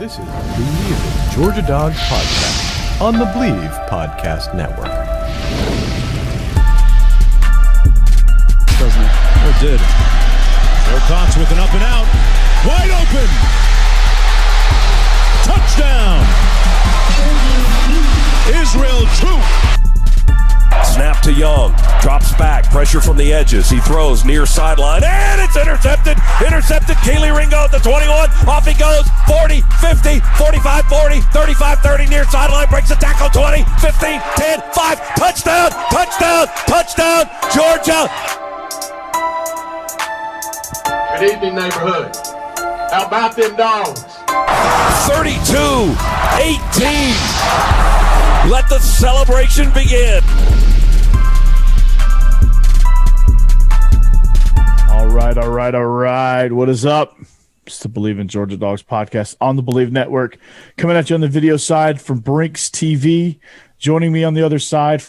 This is Bleav, Georgia Dawgs podcast on the Bleav Podcast Network. Doesn't it? It did. Wilcox with an up and out. Wide open. Touchdown. Israel Troop. Snap to Young. Drops back. Pressure from the edges. He throws near sideline. And it's intercepted. Intercepted. Keely Ringo at the 21. Off he goes. 40, 50, 45, 40, 35, 30. Near sideline. Breaks the tackle. 20, 15, 10, 5. Touchdown. Touchdown. Touchdown. Georgia. Good evening, neighborhood. How about them Dawgs? 32, 18. Let the celebration begin. All right. What is up? It's the Bleav in Georgia Dawgs podcast on the Bleav Network. Coming at you on the video side from Brinks TV. Joining me on the other side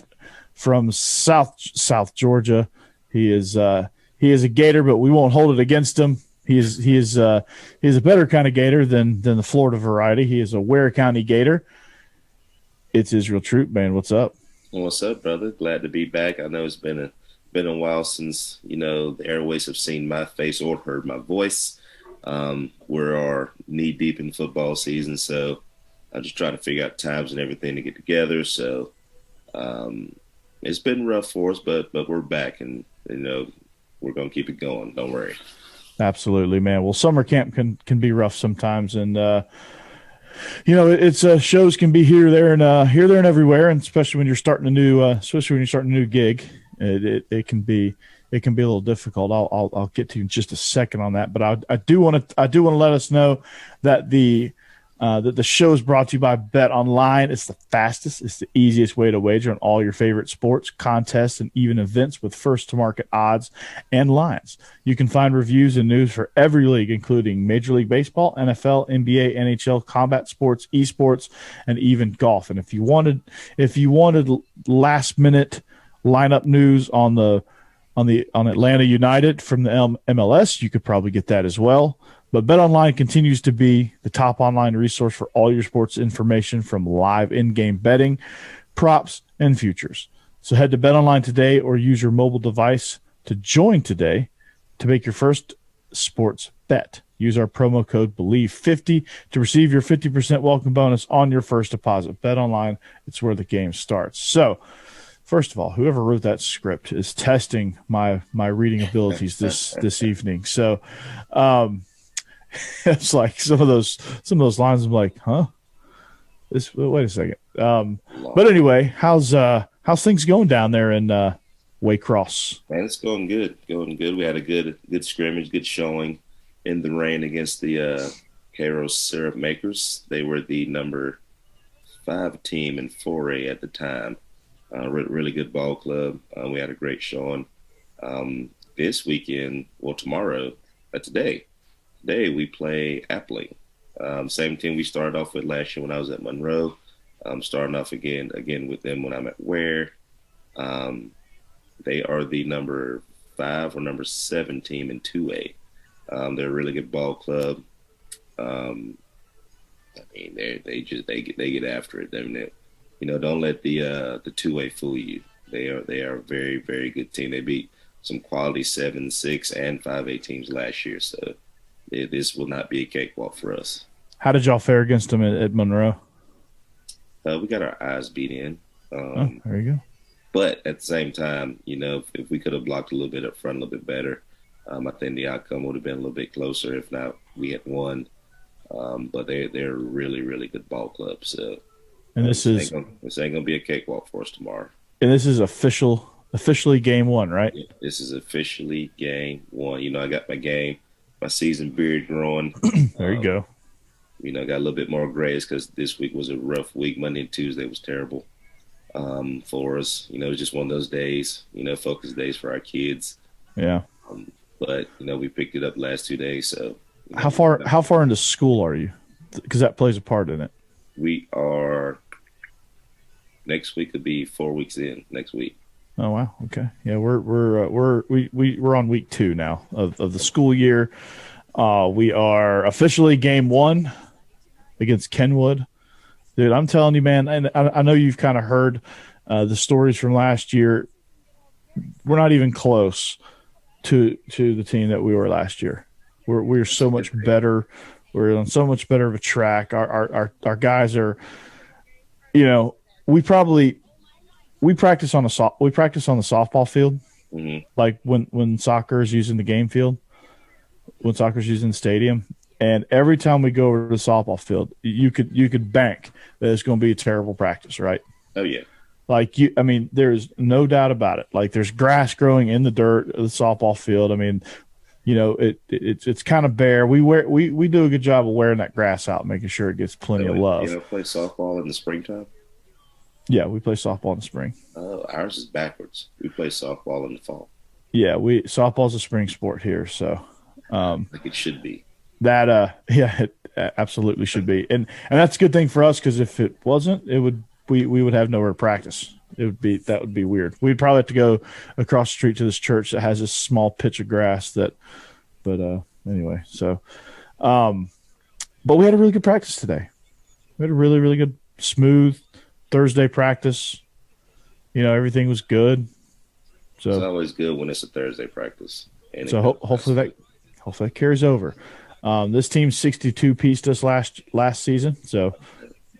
from South Georgia. He is a Gator, but we won't hold it against him. He is a better kind of Gator than the Florida variety. He is a Ware County Gator. It's Israel Troop, man. What's up? What's up, brother? Glad to be back. I know it's been a while since the airways have seen my face or heard my voice. We're knee deep in football season, so I just try to figure out times and everything to get together. So it's been rough for us, but we're back, and we're gonna keep it going. Don't worry. Absolutely, man. Well, summer camp can be rough sometimes, and it's shows can be here, there, and everywhere, and especially when you're starting a new gig, it can be a little difficult. I'll get to you in just a second on that, but I do want to let us know that the show is brought to you by Betonline. It's the fastest, it's the easiest way to wager on all your favorite sports, contests, and even events with first-to-market odds and lines. You can find reviews and news for every league, including Major League Baseball, NFL, NBA, NHL, combat sports, esports, and even golf. And if you wanted last-minute lineup news on Atlanta United from the MLS, you could probably get that as well. But BetOnline continues to be the top online resource for all your sports information, from live in-game betting, props, and futures. So head to BetOnline today or use your mobile device to join today to make your first sports bet. Use our promo code BLEAV50 to receive your 50% welcome bonus on your first deposit. BetOnline, it's where the game starts. So, first of all, whoever wrote that script is testing my reading abilities this evening. So, it's like some of those lines. I'm like, huh? Wait a second. But anyway, how's things going down there in Waycross? Man, it's going good. We had a good scrimmage, good showing in the rain against the Cairo Syrup Makers. They were the number 5 team in 4A at the time. Really good ball club. We had a great showing. This weekend, today we play Appling. Same team we started off with last year when I was at Monroe. Starting off again with them when I'm at Ware. They are the number 5 or number 7 team in 2A. They're a really good ball club. They get after it. Don't let the 2A fool you. They are a very, very good team. They beat some quality 7, 6, and 5A teams last year. So this will not be a cakewalk for us. How did y'all fare against them at Monroe? We got our eyes beat in. There you go. But at the same time, if we could have blocked a little bit up front, a little bit better, I think the outcome would have been a little bit closer. If not, we had won. But they're a really, really good ball club. So, and this ain't gonna be a cakewalk for us tomorrow. And this is officially game 1, right? Yeah, this is officially game 1. I got my season beard growing. There you go. Got a little bit more grays because this week was a rough week. Monday and Tuesday was terrible for us. It was just one of those days, focus days for our kids. Yeah. But we picked it up the last 2 days. So how far into school are you? Because that plays a part in it. We are next week could be 4 weeks in next week. Oh wow, okay, yeah, we're on week 2 now of the school year. We are officially game 1 against Kenwood. Dude, I'm telling you, man, and I know you've kind of heard the stories from last year. We're not even close to the team that we were last year. We're so much better. We're on so much better of a track. Our guys are, you know, we practice on the softball field, like when soccer is using the game field, when soccer is using the stadium. And every time we go over to the softball field, you could bank that it's going to be a terrible practice, right? Oh yeah. Like there's no doubt about it. Like there's grass growing in the dirt of the softball field. I mean, you know, it's kind of bare. We do a good job of wearing that grass out, making sure it gets plenty of love. You play softball in the springtime? Yeah, we play softball in the spring. Oh, ours is backwards. We play softball in the fall. Yeah, softball's a spring sport here, so like it should be. That it absolutely should be, and that's a good thing for us because if it wasn't, we would have nowhere to practice. That would be weird. We'd probably have to go across the street to this church that has this small pitch of grass anyway. So, but we had a really good practice today. We had a really, really good, smooth Thursday practice. You know, everything was good. So it's always good when it's a Thursday practice. And so hopefully that carries over. This team 62-pieced us last season, so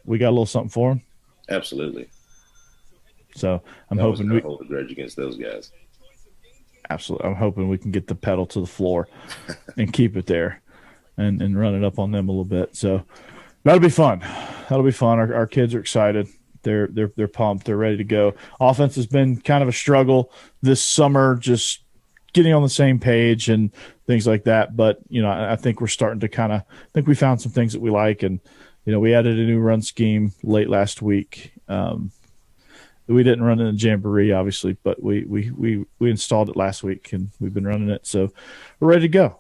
we got a little something for them. Absolutely. So I'm hoping we hold a grudge against those guys. Absolutely, I'm hoping we can get the pedal to the floor and keep it there, and run it up on them a little bit. So that'll be fun. Our kids are excited. They're pumped. They're ready to go. Offense has been kind of a struggle this summer, just getting on the same page and things like that. But you know, I think we're starting to think we found some things that we like, and you know, we added a new run scheme late last week. We didn't run it in Jamboree, obviously, but we installed it last week, and we've been running it. So we're ready to go.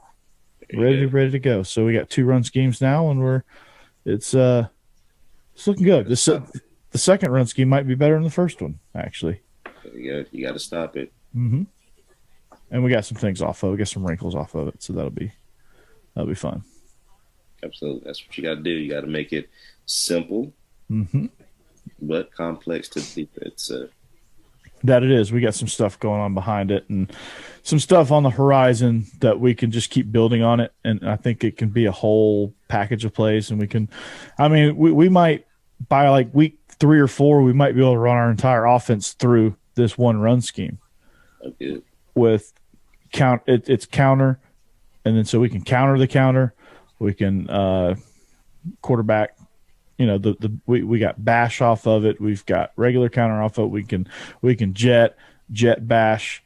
Ready to go. So we got 2 run schemes now, and it's looking good. The second run scheme might be better than the first one, actually. You got to stop it. Mm-hmm. And we got some things off of it. We got some wrinkles off of it, so that'll be fun. Absolutely. That's what you got to do. You got to make it simple, but complex to the defense. That it is. We got some stuff going on behind it and some stuff on the horizon that we can just keep building on it. And I think it can be a whole package of plays. And we might, by like week 3 or 4, we might be able to run our entire offense through this one run scheme. Okay. With it's counter, and then so we can counter the counter. We can quarterback. You know, we got bash off of it. We've got regular counter off of it. We can jet bash.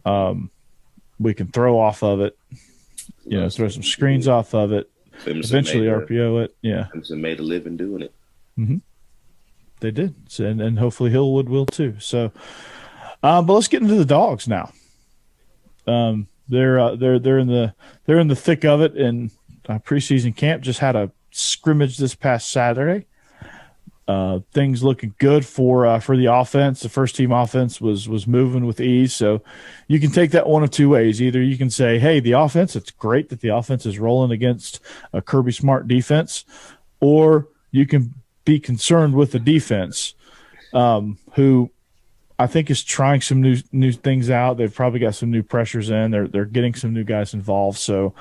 We can throw off of it. You know, throw some screens off of it. Eventually RPO it. Yeah, Clemson made a living doing it. Mm-hmm. They did, and hopefully Hillwood will too. So, but let's get into the Dogs now. They're in the thick of it, and preseason camp just had a scrimmage this past Saturday. Things looking good for the offense. The first team offense was moving with ease. So you can take that one of two ways. Either you can say, hey, the offense, it's great that the offense is rolling against a Kirby Smart defense, or you can be concerned with the defense, who I think is trying some new things out. They've probably got some new pressures in. They're getting some new guys involved. So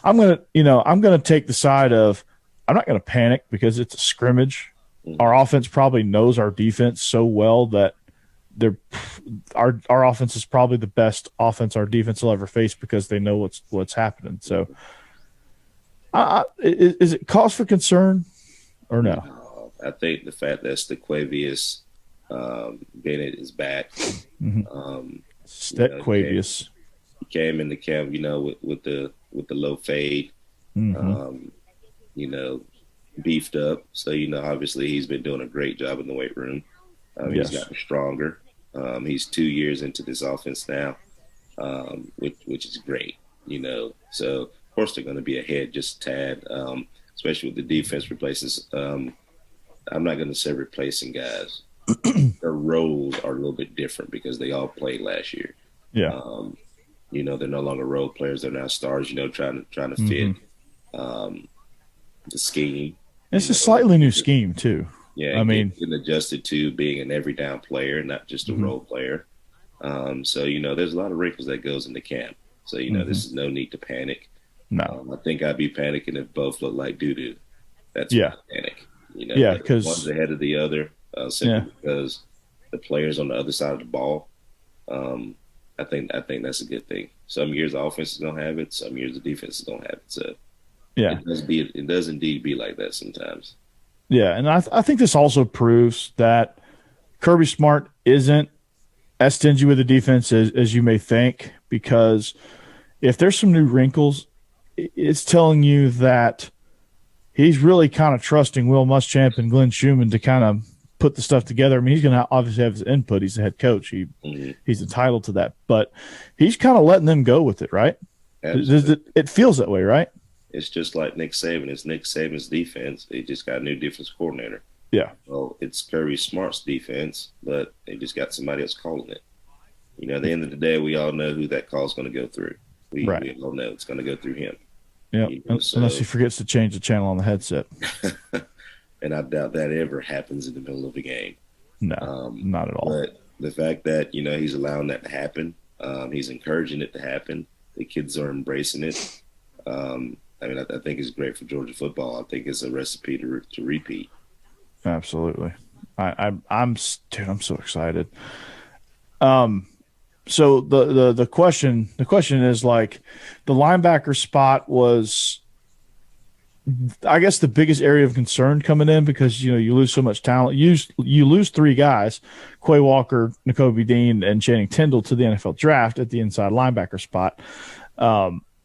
I'm gonna take the side of, I'm not gonna panic because it's a scrimmage. Our offense probably knows our defense so well that our offense is probably the best offense our defense will ever face because they know what's happening. So, is it cause for concern or no? I think the fact that Stequavius Bennett is back. Stequavius. He came into camp, with the low fade. Beefed up. So, obviously he's been doing a great job in the weight room. Yes. He's gotten stronger. He's 2 years into this offense now, which is great, So, of course, they're going to be ahead just a tad, especially with the defense replaces. I'm not going to say replacing guys. Their roles are a little bit different because they all played last year. Yeah. They're no longer role players. They're now stars, trying to fit the scheme. It's a slightly new scheme too. Yeah, I mean, getting adjusted to being an every down player, not just a role player. So there's a lot of wrinkles that goes into camp. So this is no need to panic. No, I think I'd be panicking if both look like doo doo. That's yeah, panic. because one's ahead of the other simply because the players on the other side of the ball. I think that's a good thing. Some years the offense is gonna have it. Some years the defense is gonna have it. So it does indeed be like that sometimes. Yeah, and I think this also proves that Kirby Smart isn't as stingy with the defense as you may think, because if there's some new wrinkles, it's telling you that he's really kind of trusting Will Muschamp and Glenn Schumann to kind of put the stuff together. I mean, he's going to obviously have his input. He's the head coach. He's entitled to that. But he's kind of letting them go with it, right? It feels that way, right? It's just like Nick Saban. It's Nick Saban's defense. They just got a new defense coordinator. Yeah. Well, it's Kirby Smart's defense, but they just got somebody else calling it. At the end of the day, we all know who that call is going to go through. We all know it's going to go through him. Yeah, unless he forgets to change the channel on the headset. And I doubt that ever happens in the middle of a game. No, not at all. But the fact that, he's allowing that to happen, he's encouraging it to happen, the kids are embracing it. I think it's great for Georgia football. I think it's a recipe to repeat. Absolutely. I'm so excited. So the question is, like, the linebacker spot was, I guess, the biggest area of concern coming in, because you lose so much talent. You lose three guys, Quay Walker, Nakobe Dean, and Channing Tindall, to the NFL draft at the inside linebacker spot,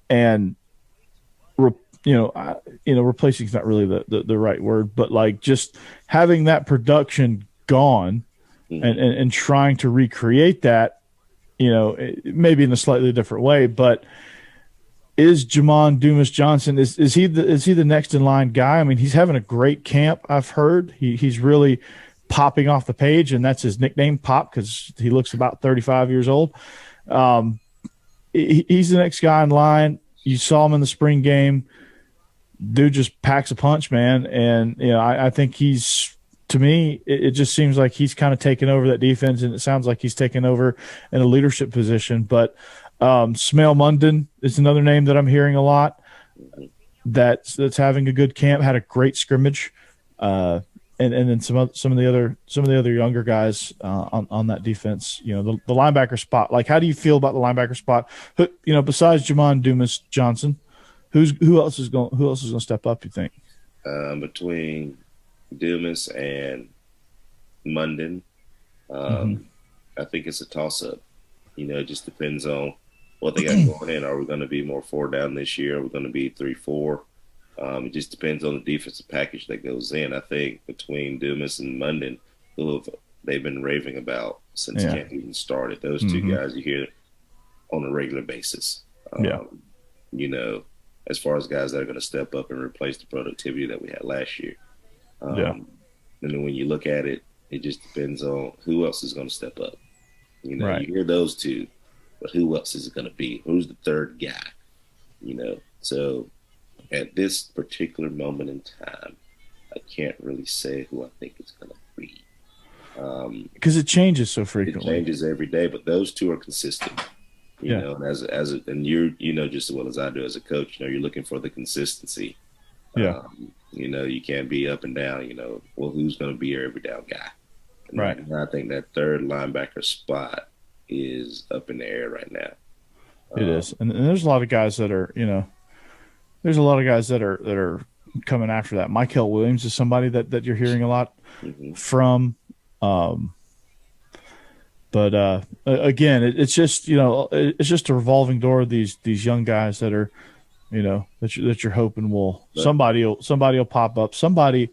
and replacing is not really the right word, but like just having that production gone and trying to recreate that, maybe in a slightly different way. But is Jamon Dumas Johnson, is he the next in line guy? I mean, he's having a great camp, I've heard. He's really popping off the page, and that's his nickname, Pop, because he looks about 35 years old. He's the next guy in line. You saw him in the spring game. Dude just packs a punch, man. And, I think to me, it just seems like he's kind of taken over that defense, and it sounds like he's taken over in a leadership position. But Smail Mondon is another name that I'm hearing a lot that's having a good camp, had a great scrimmage. And then some of the other younger guys on that defense, the linebacker spot. Like, how do you feel about the linebacker spot? Besides Jamon Dumas Johnson, who else is going to step up, you think? Between Dumas and Mondon, I think it's a toss up. It just depends on what they got going in. Are we going to be more 4 down this year? Are we going to be 3-4? It just depends on the defensive package that goes in. I think between Dumas and Mondon, who they've been raving about since camp even started, those two guys you hear on a regular basis. As far as guys that are going to step up and replace the productivity that we had last year. And then when you look at it, it just depends on who else is going to step up. You hear those two, but who else is it going to be? Who's the third guy? So at this particular moment in time, I can't really say who I think it's going to be. Because it changes so frequently. It changes every day, but those two are consistent. And you just as well as I do as a coach, you're looking for the consistency. You can't be up and down. Who's going to be your every down guy? And I think that third linebacker spot is up in the air right now. It is, and there's a lot of guys that are, there's a lot of guys that are coming after that. Michael Williams is somebody that you're hearing a lot from. But again, it's just it's just a revolving door of these young guys that are, that you're hoping will somebody will pop up. Somebody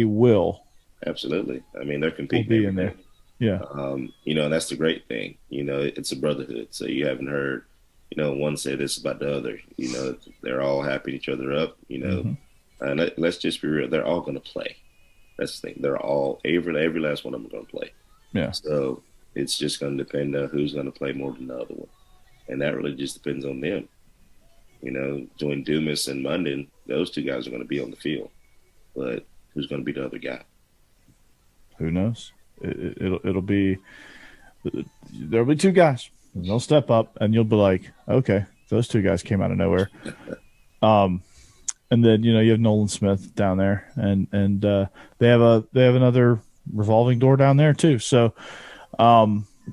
will. Absolutely. I mean, they're competing. Will be in there. Yeah. And that's the great thing. It's a brotherhood. So you haven't heard, one say this about the other. They're all happing each other up. And let's just be real. They're all going to play. That's the thing. They're all every last one of them are going to play. Yeah. So it's just going to depend on who's going to play more than the other one, and that really just depends on them. Between Dumas and Mondon, those two guys are going to be on the field. but who's going to be the other guy? Who knows? It'll be there'll be two guys. They'll step up, and you'll be like, okay, those two guys came out of nowhere. And then you have Nolan Smith down there, and they have another revolving door down there too. So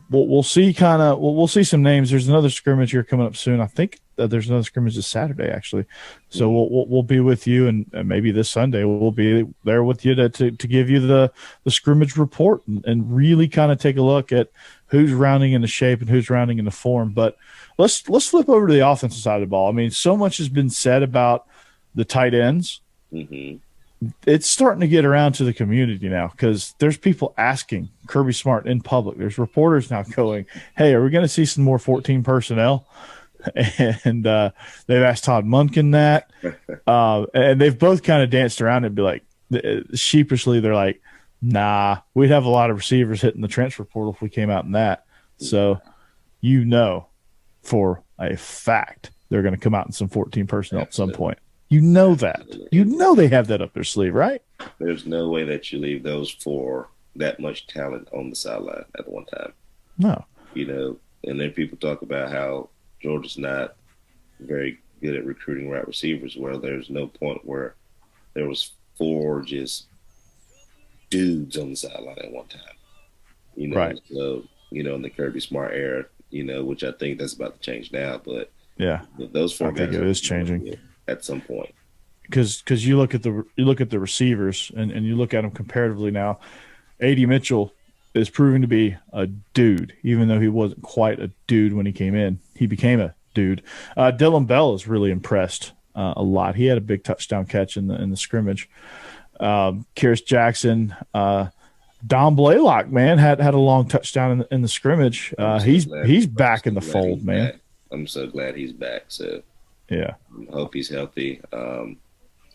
we'll see we'll see some names. There's another scrimmage here coming up soon. I think there's another scrimmage this Saturday actually. So we'll be with you, and maybe this Sunday we'll be there with you to give you the scrimmage report and really kind of take a look at who's rounding into shape and who's rounding into form. But let's flip over to the offensive side of the ball. I mean, so much has been said about the tight ends. Mm-hmm. It's starting to get around to the community now because there's people asking Kirby Smart in public. There's reporters now going, hey, are we going to see some more 14 personnel? And they've asked Todd Monken that. And they've both kind of danced around and be like, sheepishly, they're like, nah, we'd have a lot of receivers hitting the transfer portal if we came out in that. So, for a fact, they're going to come out in some 14 personnel at some point. You know that. You know they have that up their sleeve, right? There's no way that you leave those four that much talent on the sideline at one time. No. And then people talk about how Georgia's not very good at recruiting wide receivers. Well, there's no point where there was four just dudes on the sideline at one time. Right. So, in the Kirby Smart era, which I think that's about to change now. But yeah, those four guys, I think it is changing at some point. Because you look at the receivers and you look at them comparatively now. A.D. Mitchell is proving to be a dude, even though he wasn't quite a dude when he came in. He became a dude. Dylan Bell is really impressed a lot. He had a big touchdown catch in the scrimmage. Kyrus Jackson, Don Blaylock, man, had a long touchdown in the scrimmage. He's back in the fold, man. Back. I'm so glad he's back. So yeah, I hope he's healthy.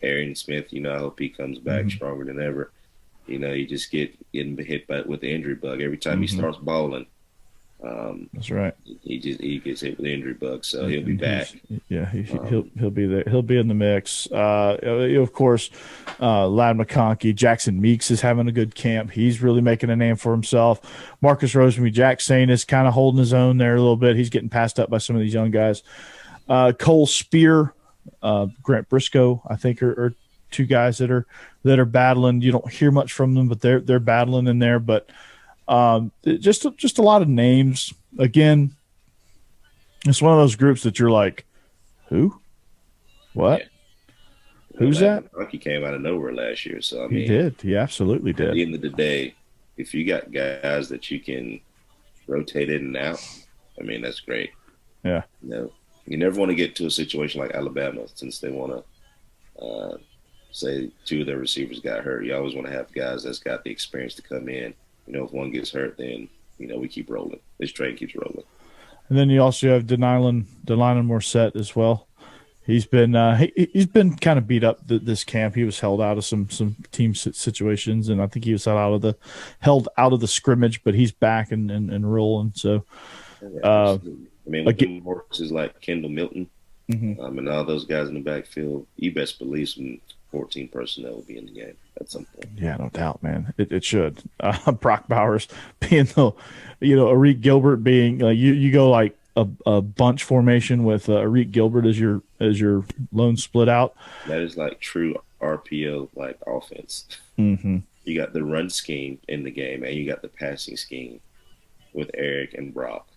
Arian Smith, I hope he comes back stronger than ever. He just getting hit with the injury bug every time he starts balling. That's right. He gets hit with the injury bug, so he'll be back. He'll be there. He'll be in the mix. Of course, Ladd McConkey, Jackson Meeks is having a good camp. He's really making a name for himself. Marcus Rosemary Jack Sain is kind of holding his own there a little bit. He's getting passed up by some of these young guys. Cole Spear, Grant Briscoe, I think are two guys that are battling. You don't hear much from them, but they're battling in there. But just a lot of names. Again, it's one of those groups that you're like, who? What? Yeah. Who's that? He came out of nowhere last year. So, I mean, he did. He absolutely did. At the end of the day, if you got guys that you can rotate in and out, I mean, that's great. Yeah. You never want to get to a situation like Alabama since they want to say two of their receivers got hurt. You always want to have guys that's got the experience to come in. If one gets hurt, then, we keep rolling. This train keeps rolling. And then you also have Denilan Morissette as well. He's been kind of beat up this camp. He was held out of some team situations, and I think he was held out of the scrimmage, but he's back and rolling. So, with horses like Kendall Milton, and all those guys in the backfield, you best believe some 14 personnel will be in the game at some point. Yeah, no doubt, man. It should. Brock Bowers being Arik Gilbert being you go like a bunch formation with Arik Gilbert as your lone split out. That is like true RPO like offense. Mm-hmm. You got the run scheme in the game, and you got the passing scheme with Eric and Brock.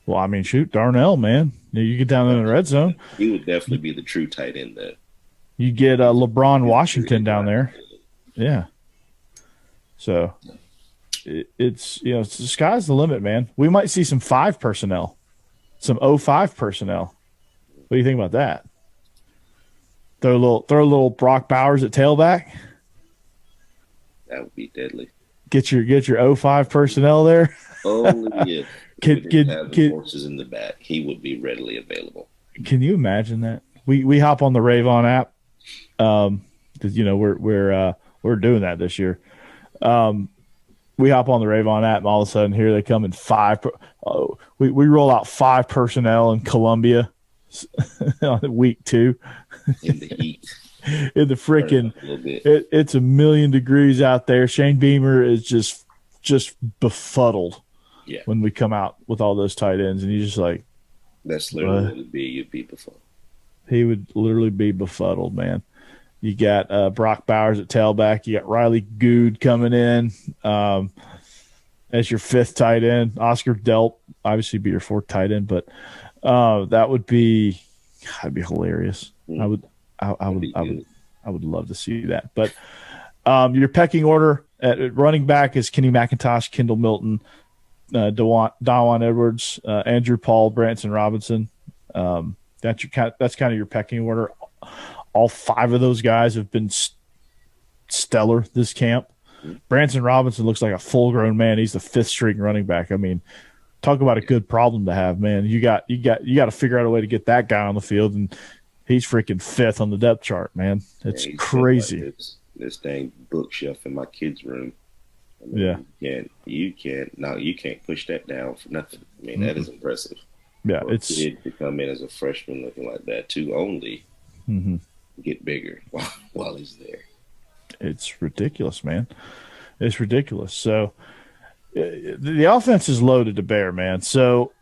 Well, I mean, shoot, Darnell, man. You get down in the red zone. He would definitely be the true tight end there. You get LeBron Washington down there. Yeah. So it's the sky's the limit, man. We might see some 5 personnel, some 05 personnel. What do you think about that? Throw a little Brock Bowers at tailback. That would be deadly. Get your 05 personnel there. Only if Kid horses in the back, he would be readily available. Can you imagine that? We hop on the Ravon app, because we're doing that this year. We hop on the Ravon app, and all of a sudden here they come in 5. We roll out 5 personnel in Columbia on week 2 in the heat. in the freaking. A little bit. It's 1,000,000 degrees out there. Shane Beamer is just befuddled. Yeah. When we come out with all those tight ends, and he's just like, that's literally what it would be. You'd be befuddled. He would literally be befuddled, man. You got Brock Bowers at tailback. You got Riley Good coming in as your 5th tight end. Oscar Delp obviously be your 4th tight end, but that'd be hilarious. I would love to see that. But your pecking order at running back is Kenny McIntosh, Kendall Milton, Dawan Edwards, Andrew Paul, Branson Robinson. That's kind of your pecking order. All 5 of those guys have been stellar this camp. Branson Robinson looks like a full-grown man. He's the 5th string running back. I mean, talk about a good problem to have, man. You got to figure out a way to get that guy on the field, and he's freaking 5th on the depth chart, man. It's crazy. Like this dang bookshelf in my kids' room. I mean, you can't push that down for nothing. I mean, that is impressive. Yeah, for a kid to come in as a freshman looking like that to only get bigger while he's there. It's ridiculous, man. It's ridiculous. So the offense is loaded to bear, man. So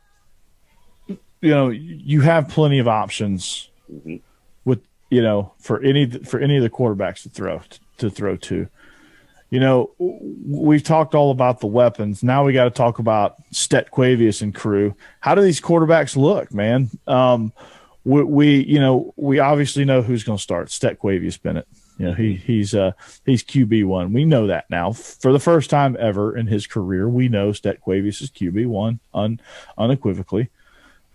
you have plenty of options with for any of the quarterbacks to throw to. We've talked all about the weapons. Now we got to talk about Stetquavius and crew. How do these quarterbacks look, man? We obviously know who's going to start. Stetquavius Bennett. He's QB1. We know that now. For the first time ever in his career, we know Stetquavius is QB1 unequivocally.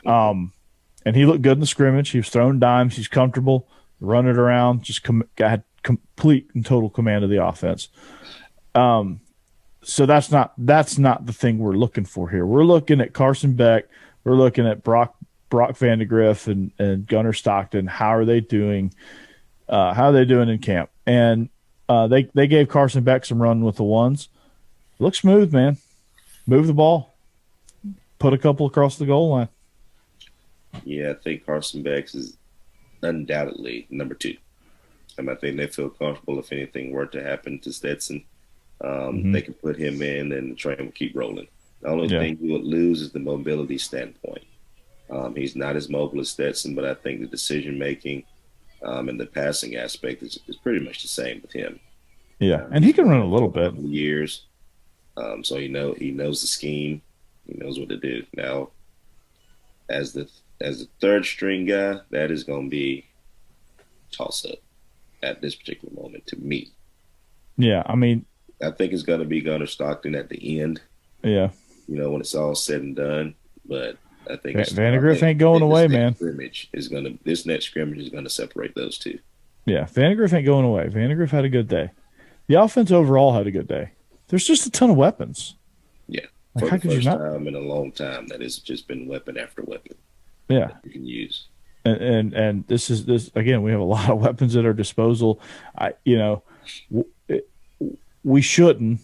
And he looked good in the scrimmage. He was throwing dimes. He's comfortable running around. Just had complete and total command of the offense. So that's not the thing we're looking for here. We're looking at Carson Beck. We're looking at Brock Vandegrift and Gunnar Stockton. How are they doing? How are they doing in camp? And they gave Carson Beck some run with the ones. Look smooth, man. Move the ball. Put a couple across the goal line. Yeah, I think Carson Beck is undoubtedly number 2. I think they feel comfortable if anything were to happen to Stetson. They can put him in and the train will keep rolling. The only thing you would lose is the mobility standpoint. He's not as mobile as Stetson, but I think the decision-making and the passing aspect is pretty much the same with him. Yeah, and he can run a little bit. Years. So he knows the scheme. He knows what to do. Now, as the 3rd string guy, that is going to be toss-up at this particular moment to me. Yeah, I mean, I think it's going to be Gunnar Stockton at the end. Yeah. When it's all said and done. But I think Vandegrift ain't going away, man. This next scrimmage is going to separate those 2. Yeah, Vandegrift ain't going away. Vandegrift had a good day. The offense overall had a good day. There's just a ton of weapons. Yeah. Like, For how the could you first not? time in a long time, that has just been weapon after weapon. Yeah. That you can use. And this again, we have a lot of weapons at our disposal. We shouldn't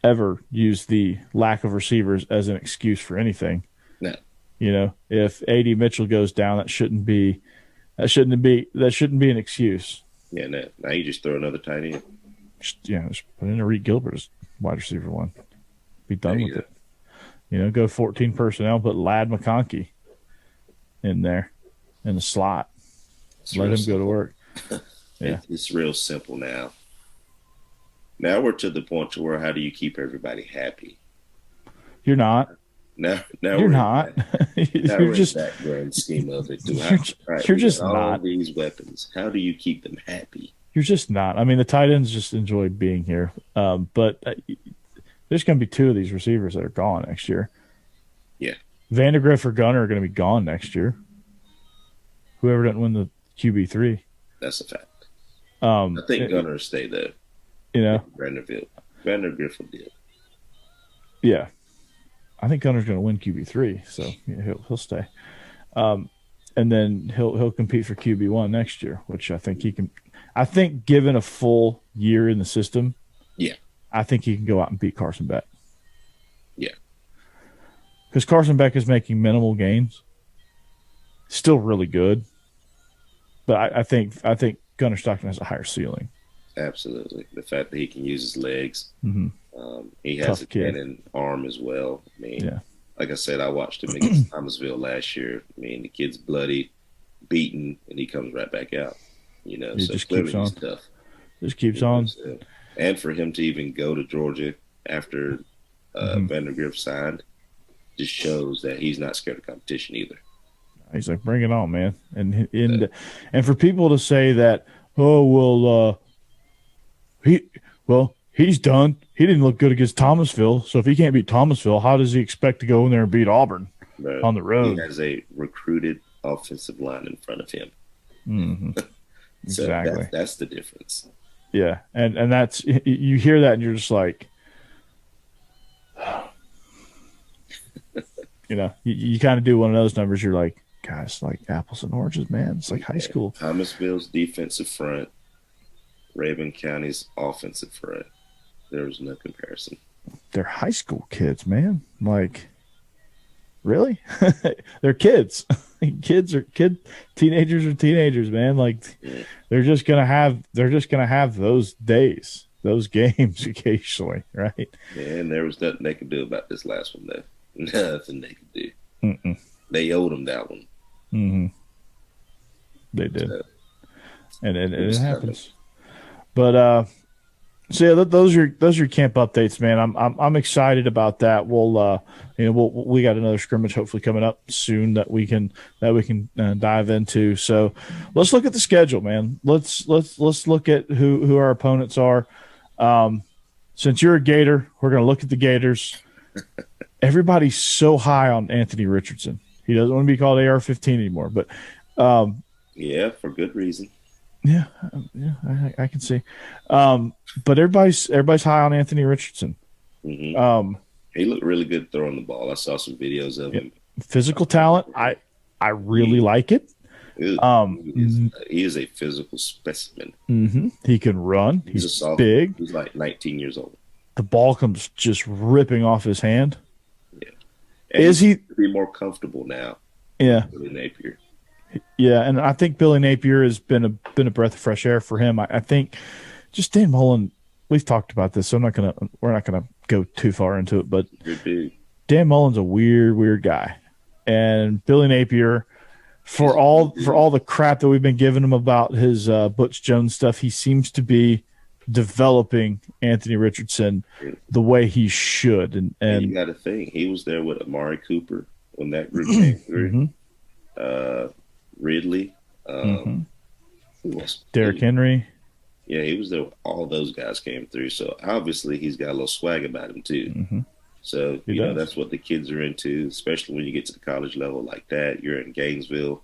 ever use the lack of receivers as an excuse for anything. No. If A.D. Mitchell goes down, that shouldn't be an excuse. Yeah, no. Now you just throw another tight end. Just put in a Reed Gilbert as wide receiver 1. Be done with it. Go 14 personnel, put Ladd McConkey in there in the slot. Let him go to work. Yeah. It's real simple now. Now we're to the point to where how do you keep everybody happy? You're not. Now you're not. You're just that grand scheme of it. You're just not. All these weapons. How do you keep them happy? You're just not. I mean, the tight ends just enjoy being here. But there's going to be 2 of these receivers that are gone next year. Yeah. Vandegrift or Gunnar are going to be gone next year. Whoever doesn't win the QB3. That's a fact. I think Gunnar will stay though. Vandegrift will deal. Yeah. I think Gunnar's going to win QB3, so he'll stay. And then he'll compete for QB1 next year, which I think he can. I think given a full year in the system, I think he can go out and beat Carson Beck. Yeah. Because Carson Beck is making minimal gains. Still really good. But I think Gunnar Stockton has a higher ceiling. Absolutely. The fact that he can use his legs. Mm-hmm. He has a cannon arm as well. I mean, like I said, I watched him against Thomasville last year. I mean, the kid's bloody, beaten, and he comes right back out. You know, He so just clearly keeps on. he's tough. Just keeps on. And for him to even go to Georgia after Vandergrift signed just shows that he's not scared of competition either. He's like, bring it on, man. And for people to say that, oh, well, he's done. He didn't look good against Thomasville, so if he can't beat Thomasville, how does he expect to go in there and beat Auburn on the road? He has a recruited offensive line in front of him. Mm-hmm. So Exactly. that's the difference. Yeah, and that's, you hear that and you're just like, you know, you kind of do one of those numbers. You're like, guys, like apples and oranges, man. It's like high school. Thomasville's defensive front, Raven County's offensive front. There was no comparison. They're high school kids, man. Like, really? They're kids. Teenagers are teenagers, man. Like, they're just gonna have those days, those games occasionally, right? Yeah, and there was nothing they could do about this last one, though. Nothing they could do. Mm-mm. They owed them that one. Mm-hmm. They did, So, and it happens. But so yeah, those are your camp updates, man. I'm excited about that. We got another scrimmage hopefully coming up soon that we can dive into. So let's look at the schedule, man. Let's look at who our opponents are. Since you're a Gator, we're going to look at the Gators. Everybody's so high on Anthony Richardson. He doesn't want to be called AR-15 anymore, but yeah, for good reason. Yeah, I can see. But everybody's high on Anthony Richardson. Mm-hmm. He looked really good throwing the ball. I saw some videos of him. Physical talent, I really like it. He is a physical specimen. Mm-hmm. He can run. He's big. He's like 19 years old. The ball comes just ripping off his hand. Yeah. And is he be more comfortable now? Yeah. Billy Napier. Yeah, and I think Billy Napier has been a breath of fresh air for him. I think just Dan Mullen. We've talked about this, so we're not gonna go too far into it. But Dan Mullen's a weird guy, and Billy Napier, for all the crap that we've been giving him about his Butch Jones stuff, he seems to be developing Anthony Richardson the way he should. And you got to think he was there with Amari Cooper when that group came through. Mm-hmm. Ridley, Derrick Henry. Yeah, he was there. All those guys came through. So obviously he's got a little swag about him too. Mm-hmm. So you know that's what the kids are into, especially when you get to the college level like that. You're in Gainesville.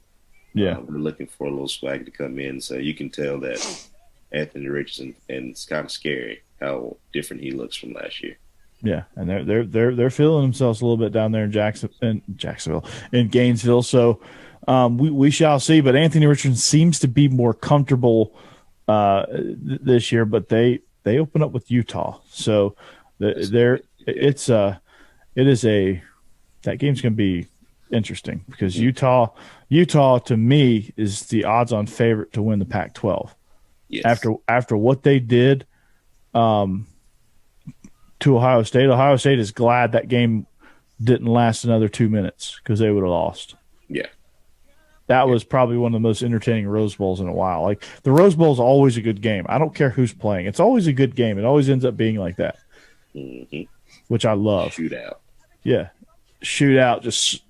Yeah, we're looking for a little swag to come in. So you can tell that Anthony Richardson, and it's kind of scary how different he looks from last year. Yeah, and they're feeling themselves a little bit down there in Jacksonville, in Gainesville. So we shall see. But Anthony Richardson seems to be more comfortable this year. But they open up with Utah, so that game's going to be interesting because Utah to me is the odds-on favorite to win the Pac-12. Yes. After what they did to Ohio State is glad that game didn't last another 2 minutes because they would have lost. Yeah. That was probably one of the most entertaining Rose Bowls in a while. Like the Rose Bowl is always a good game. I don't care who's playing. It's always a good game. It always ends up being like that, which I love. Shootout. Yeah. Shootout. Just,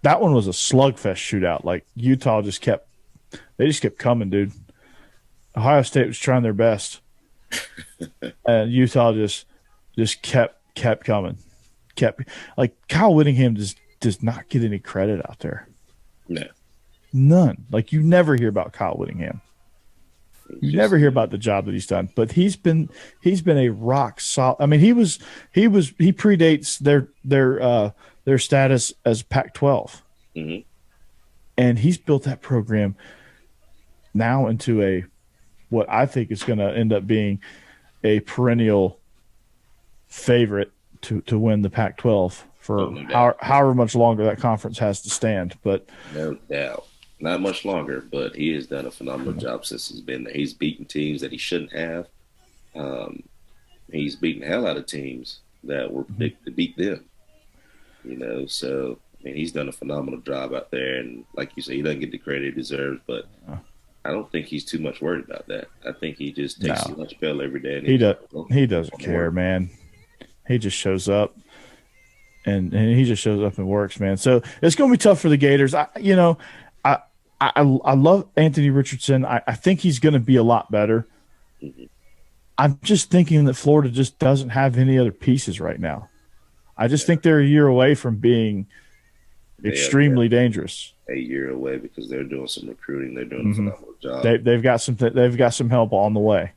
that one was a slugfest shootout. Like Utah just kept coming, dude. Ohio State was trying their best. And Utah just kept coming. Like Kyle Whittingham does not get any credit out there. No. None. Like you never hear about Kyle Whittingham. You never hear about the job that he's done. But he's been a rock solid. I mean, he predates their status as Pac-12. Mm-hmm. And he's built that program now into what I think is going to end up being a perennial favorite to win the Pac-12 for however much longer that conference has to stand. But no doubt. not much longer, but he has done a phenomenal job since he's been there. He's beaten teams that he shouldn't have. He's beaten the hell out of teams that were picked to beat them. So I mean, he's done a phenomenal job out there, and like you say, he doesn't get the credit he deserves, but I don't think he's too much worried about that. I think he just takes a lunch pill every day. And he doesn't care, man. He just shows up, and he just shows up and works, man. So it's going to be tough for the Gators. I love Anthony Richardson. I think he's going to be a lot better. Mm-hmm. I'm just thinking that Florida just doesn't have any other pieces right now. I just think they're a year away from being extremely dangerous. A year away because they're doing some recruiting. They're doing a phenomenal job. They've got some help on the way,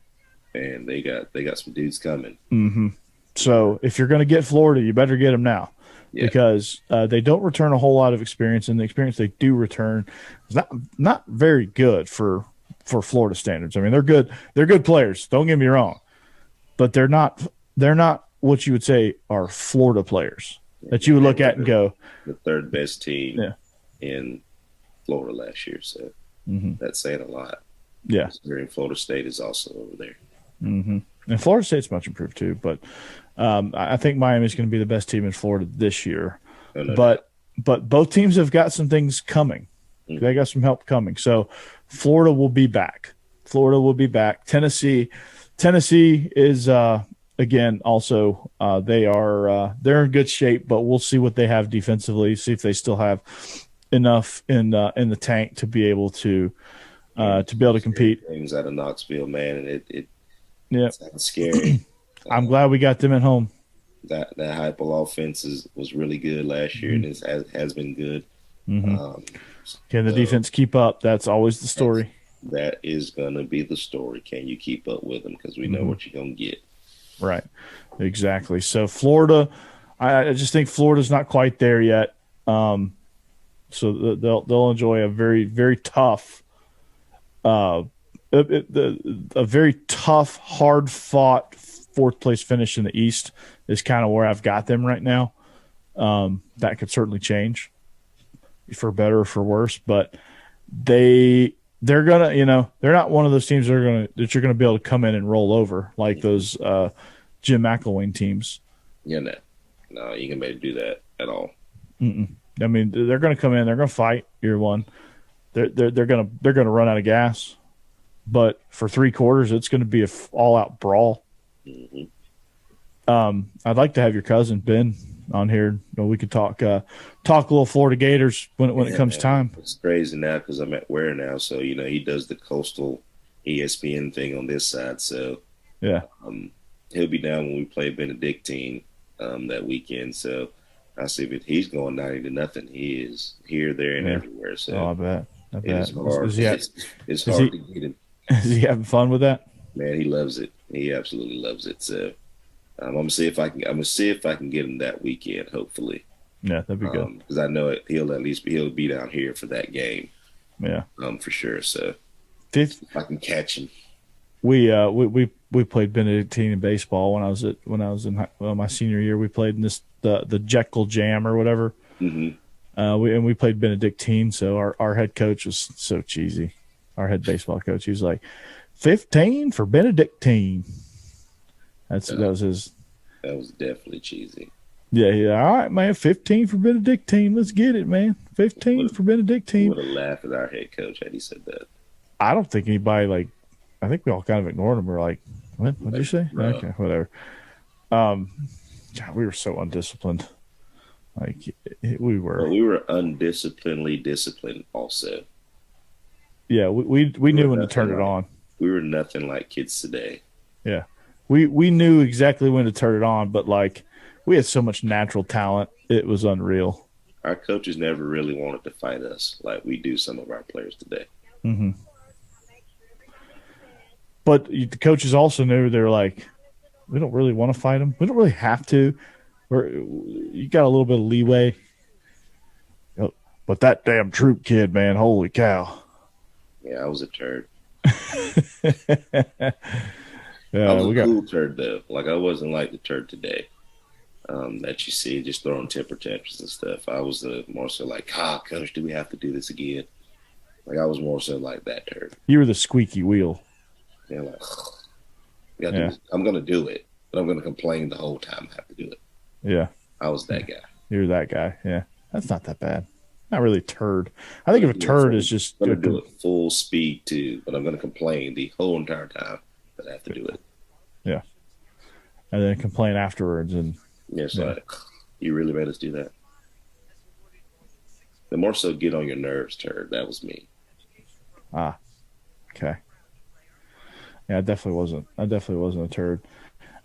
and they got some dudes coming. Mm-hmm. So if you're going to get Florida, you better get them now, because they don't return a whole lot of experience, and the experience they do return is not very good for Florida standards. I mean, they're good players. Don't get me wrong, but they're not what you would say are Florida players that you would look at and go, the third best team in Florida last year. So that's saying a lot. Yeah. Considering Florida State is also over there. Mm-hmm. And Florida State's much improved too, but I think Miami's going to be the best team in Florida this year. But both teams have got some things coming. Mm-hmm. They got some help coming. So Florida will be back. Tennessee is again also they're in good shape, but we'll see what they have defensively. See if they still have enough in the tank to be able to compete. Things out of Knoxville, man, and it sounds scary. I'm glad we got them at home. That Heupel offense was really good last year, and it has been good. Mm-hmm. Can the defense keep up? That's always the story. That is going to be the story. Can you keep up with them? Because we know what you're going to get. Right. Exactly. So Florida, I just think Florida's not quite there yet. So they'll enjoy a very, very tough, a very tough, hard fought fourth place finish in the East is kind of where I've got them right now. That could certainly change for better or for worse, but they're gonna, they're not one of those teams that you're gonna be able to come in and roll over like those Jim McElwain teams. Yeah, no, you can maybe do that at all. Mm-mm. I mean, they're gonna come in, they're gonna fight year one. They're gonna run out of gas, but for 3 quarters, it's gonna be an all out brawl. Mm-hmm. I'd like to have your cousin Ben on here. We could talk a little Florida Gators when it comes time. It's crazy now because I'm at Ware now, so he does the coastal ESPN thing on this side. So yeah, he'll be down when we play Benedictine that weekend. So I see if he's going 90-0. He is here, there, and everywhere. So I bet. It's hard. It's hard to get him. Is he having fun with that? Man, he loves it. He absolutely loves it. So I'm gonna see if I can get him that weekend. Hopefully, yeah, that'd be good. Because I know he'll be down here for that game. Yeah, for sure. So if I can catch him. We played Benedictine in baseball when I was in my senior year. We played in the Jekyll Jam or whatever. Mm-hmm. We played Benedictine. So our head coach was so cheesy. Our head baseball coach, he was like, 15 for Benedictine. That was his. That was definitely cheesy. Yeah. All right, man. 15 for Benedictine. Let's get it, man. 15 for Benedictine. Would have laughed at our head coach had he said that. I don't think anybody I think we all kind of ignored him. We're like, what? What'd you say? No. Okay, whatever. God, we were so undisciplined. We were. Well, we were undisciplinedly disciplined also. Yeah, we knew when to turn it on. We were nothing like kids today. Yeah. We knew exactly when to turn it on, but we had so much natural talent, it was unreal. Our coaches never really wanted to fight us like we do some of our players today. Mm-hmm. But the coaches also knew, they were like, we don't really want to fight them. We don't really have to. You got a little bit of leeway. But that damn Troop kid, man, holy cow. Yeah, I was a turd. Yeah, I was a cool turd, though. I wasn't like the turd today that you see just throwing temper tantrums and stuff. I was more so like, coach, do we have to do this again? Like I was more so like that turd. You were the squeaky wheel. Yeah, like I'm gonna do it, but I'm gonna complain the whole time I have to do it. Yeah. I was that guy. You're that guy. Yeah. That's not that bad. Not really a turd. I think if a turd is just I'm gonna do it full speed too, but I'm gonna complain the whole entire time that I have to do it. Yeah. And then complain afterwards and it's like you really made us do that. The more so get on your nerves, turd. That was me. Ah. Okay. Yeah, I definitely wasn't a turd.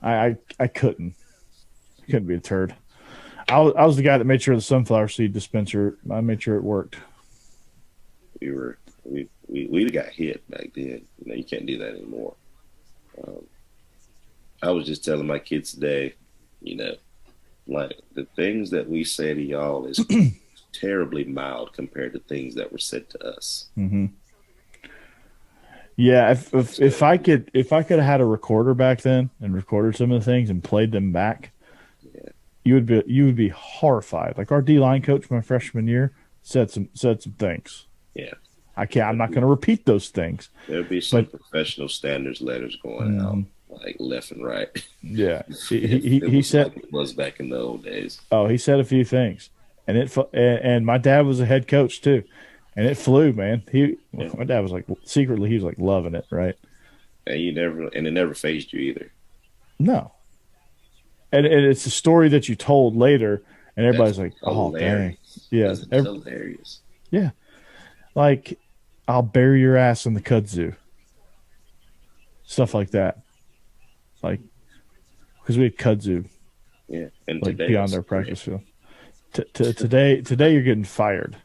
I couldn't be a turd. I was the guy that made sure the sunflower seed dispenser. I made sure it worked. We got hit back then. You can't do that anymore. I was just telling my kids today, like the things that we say to y'all is terribly mild compared to things that were said to us. Mm-hmm. Yeah, if I could have had a recorder back then and recorded some of the things and played them back, you would be horrified. Like our D-line coach my freshman year said some things. Yeah. I'm not going to repeat those things. There'd be some professional standards letters going out like left and right. Yeah. He said like it was back in the old days. Oh, he said a few things. And my dad was a head coach too. And it flew, man. My dad was like secretly he was like loving it, right? And it never phased you either. No. And it's a story that you told later, and everybody's That's like, "Oh, dang, yeah, that's hilarious." Yeah, like I'll bury your ass in the kudzu, stuff like that. Like because we had kudzu, yeah, and like beyond their practice field. Today you're getting fired.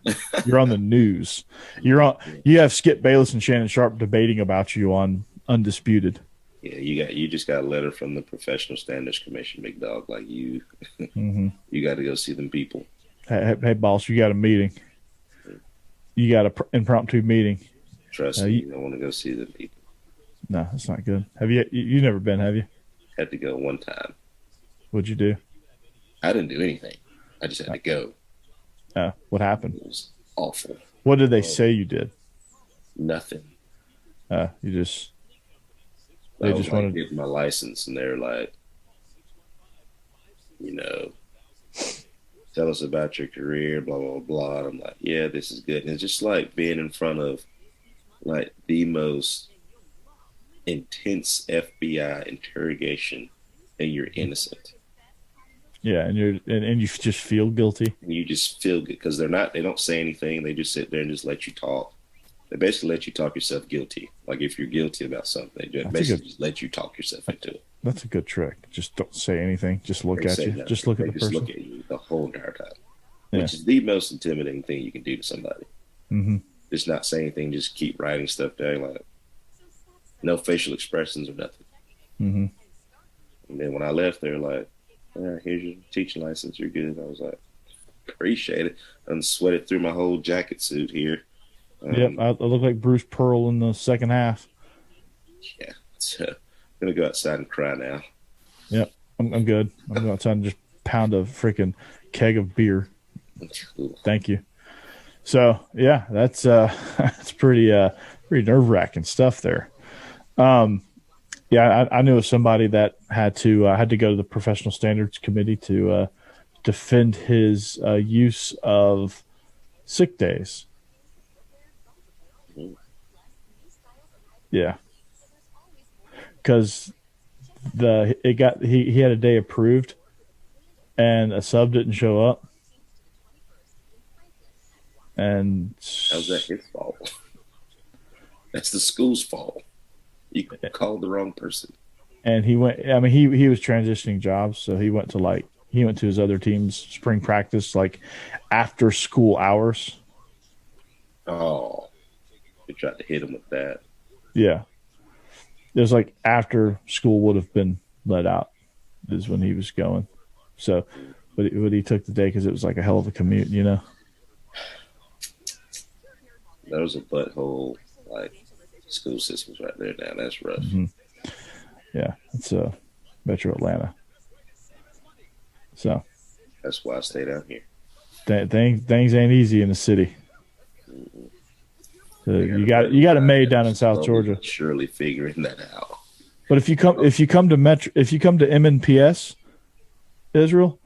You're on the news. You have Skip Bayless and Shannon Sharp debating about you on Undisputed. Yeah, you just got a letter from the Professional Standards Commission, big dog. Like you, you got to go see them people. Hey, boss, you got a meeting. You got an impromptu meeting. Trust me, you don't want to go see them people. No, that's not good. Have you never been? Have you? Had to go one time. What'd you do? I didn't do anything. I just had to go. What happened? It was awful. What did they say you did? Nothing. You just. I was like getting my license, and they're like, tell us about your career, blah, blah, blah. And I'm like, yeah, this is good. And it's just like being in front of like the most intense FBI interrogation, and you're innocent. Yeah, and you just feel guilty. And you just feel good because they don't say anything. They just sit there and just let you talk. They basically let you talk yourself guilty. Like if you're guilty about something, they basically just let you talk yourself into it. That's a good trick. Just don't say anything. Just look at you. Nothing. Just look at the person. Look at you the whole entire time, which is the most intimidating thing you can do to somebody. Mm-hmm. Just not say anything. Just keep writing stuff down. Like no facial expressions or nothing. Mm-hmm. And then when I left, they were like, here's your teaching license. You're good. I was like, appreciate it. And sweated through my whole jacket suit here. Yep, I look like Bruce Pearl in the second half. Yeah, I'm gonna go outside and cry now. Yep, I'm good. I'm going outside and just pound a freaking keg of beer. Thank you. So yeah, that's pretty nerve wracking stuff there. Yeah, I knew of somebody that had to go to the Professional Standards Committee to defend his use of sick days. Yeah, because he had a day approved, and a sub didn't show up, and how's that his fault? That's the school's fault. You called the wrong person. And he went. I mean, he was transitioning jobs, so he went to his other team's spring practice like after school hours. Oh, they tried to hit him with that. Yeah. It was like after school would have been let out is when he was going. So, but he took the day because it was like a hell of a commute, That was a butthole, like, school systems right there now. That's rough. Mm-hmm. Yeah, it's Metro Atlanta. So. That's why I stayed out here. Things ain't easy in the city. You got it made down in South Georgia. Surely figuring that out. But if you come to MNPS, Israel,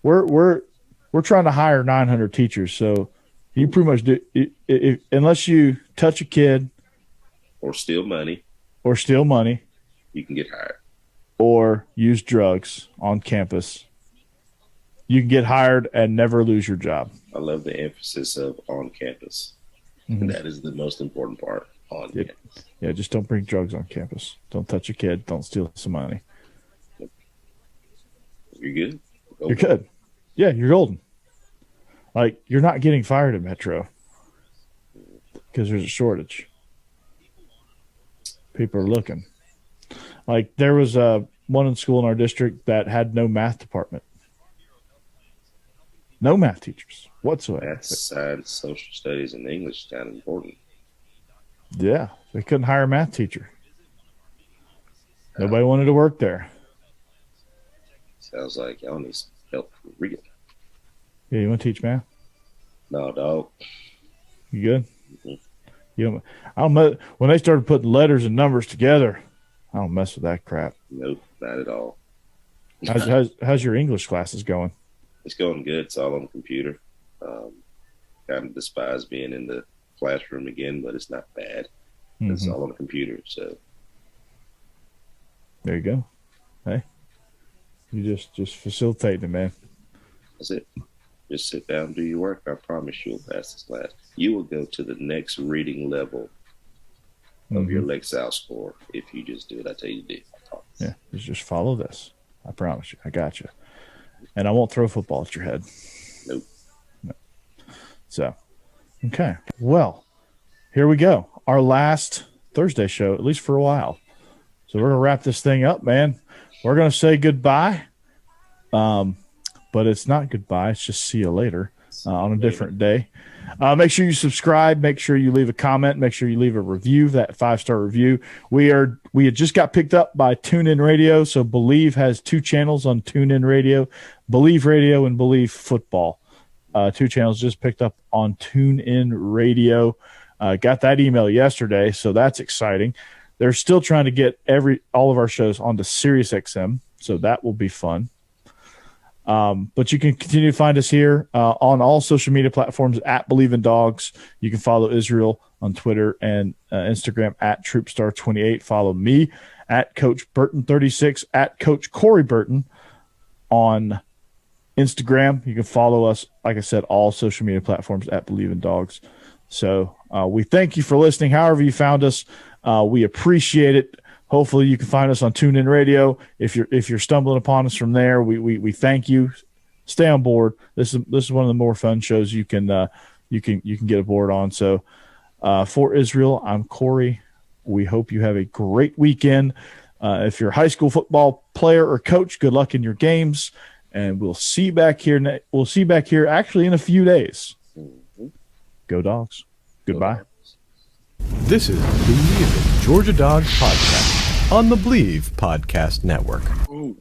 we're trying to hire 900 teachers. So you pretty much do unless you touch a kid or steal money, you can get hired. Or use drugs on campus, you can get hired and never lose your job. I love the emphasis of on campus. Mm-hmm. That is the most important part on campus. Yeah, just don't bring drugs on campus. Don't touch a kid. Don't steal some money. You're good. You're good. Yeah, you're golden. Like, you're not getting fired at Metro because there's a shortage. People are looking. Like, there was one in school in our district that had no math department. No math teachers whatsoever. Math, science, social studies, and English is kind of important. Yeah, they couldn't hire a math teacher. Nobody wanted to work there. Sounds like y'all need help for real. Yeah, you want to teach math? No, dog. You good? Mm-hmm. I don't know. When they started putting letters and numbers together, I don't mess with that crap. Nope, not at all. How's your English classes going? It's going good. It's all on the computer. Kind of despise being in the classroom again, but it's not bad. Mm-hmm. It's all on the computer. So there you go. Hey, you just facilitating it, man. That's it. Just sit down and do your work. I promise you'll pass this class. You will go to the next reading level of your Lexal score if you just do what I tell you to do. Yeah, just follow this. I promise you. I got you. And I won't throw a football at your head. Nope. No. So, okay. Well, here we go. Our last Thursday show, at least for a while. So we're going to wrap this thing up, man. We're going to say goodbye. But it's not goodbye. It's just see you later on a different day. Make sure you subscribe. Make sure you leave a comment. Make sure you leave a review, that 5-star review. We had just got picked up by TuneIn Radio. So Bleav has 2 channels on TuneIn Radio, Bleav Radio and Bleav Football. 2 channels just picked up on TuneIn Radio. Got that email yesterday, so that's exciting. They're still trying to get all of our shows onto SiriusXM, so that will be fun. But you can continue to find us here on all social media platforms at Bleav in Dawgs. You can follow Israel on Twitter and Instagram at Troopstar28. Follow me at Coach Burton36, at Coach Corey Burton on Instagram. You can follow us, like I said, all social media platforms at Bleav in Dawgs. So we thank you for listening. However you found us, we appreciate it. Hopefully you can find us on TuneIn Radio. If you're stumbling upon us from there, we thank you. Stay on board. This is one of the more fun shows you can get aboard on. So for Israel, I'm Corey. We hope you have a great weekend. If you're a high school football player or coach, good luck in your games, and we'll see you back here. We'll see you back here actually in a few days. Go Dogs. Goodbye. This is the Georgia Dogs Podcast on the Bleav Podcast Network. Ooh.